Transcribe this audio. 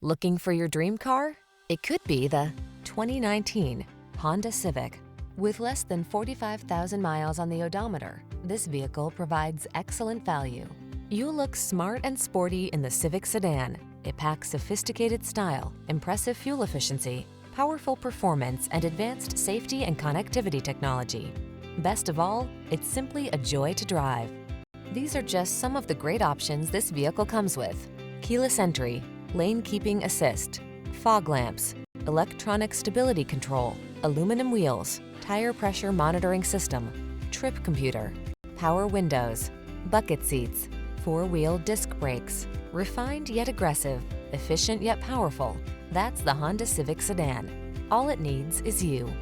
Looking for your dream car? It could be the 2019 Honda Civic. With less than 45,000 miles on the odometer, this vehicle provides excellent value. You'll look smart and sporty in the Civic sedan. It packs sophisticated style, impressive fuel efficiency, powerful performance, and advanced safety and connectivity technology. Best of all, it's simply a joy to drive. These are just some of the great options this vehicle comes with: keyless entry, lane keeping assist, fog lamps, electronic stability control, aluminum wheels, tire pressure monitoring system, trip computer, power windows, bucket seats, four-wheel disc brakes. Refined yet aggressive, efficient yet powerful. That's the Honda Civic sedan. All it needs is you.